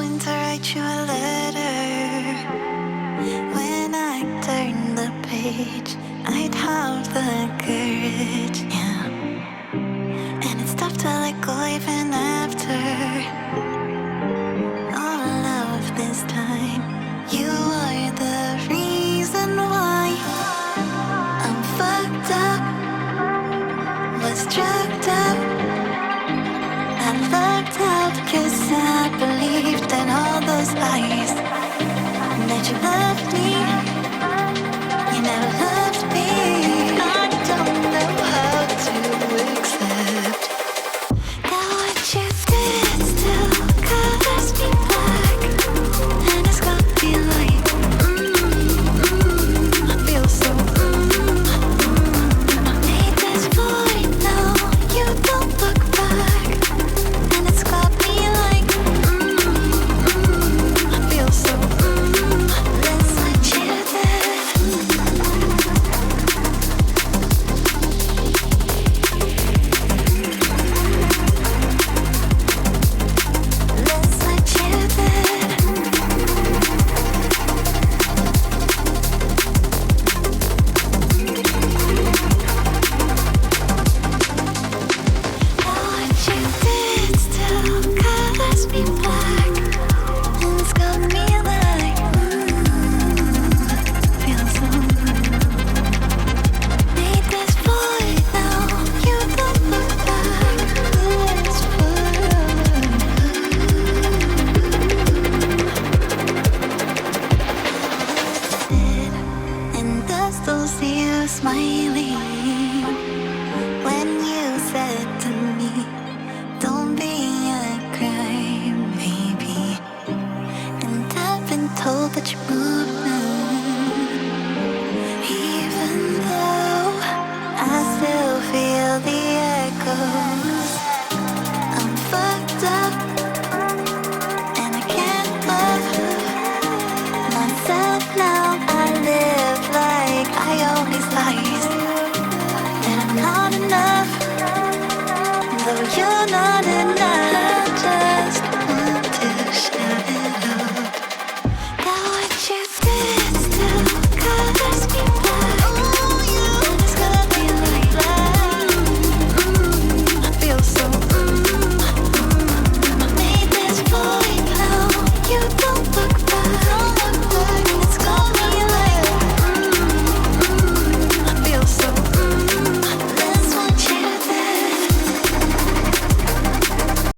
going to write you a letter. When I turn the page, I'd have the courage, yeah. And it's tough to let go even after all of this time. You are the reason why I'm fucked up, was drugged up. I lucked out 'cause I believed in all those lies. That you loved me, you never loved me. I don't know how to accept that what you did still colors me black. And it's got me like, I feel so, Made this void now, you don't look back. And it's got me like, I feel so, that's what you did. That's what you did. What you did still colors me black. And it's got me like, feel so. Made this void now, you don't look back. It's forever. And I still see you smiling when you said to me, don't be a crybaby. And I've been told that you moved now, even though I still feel the echo.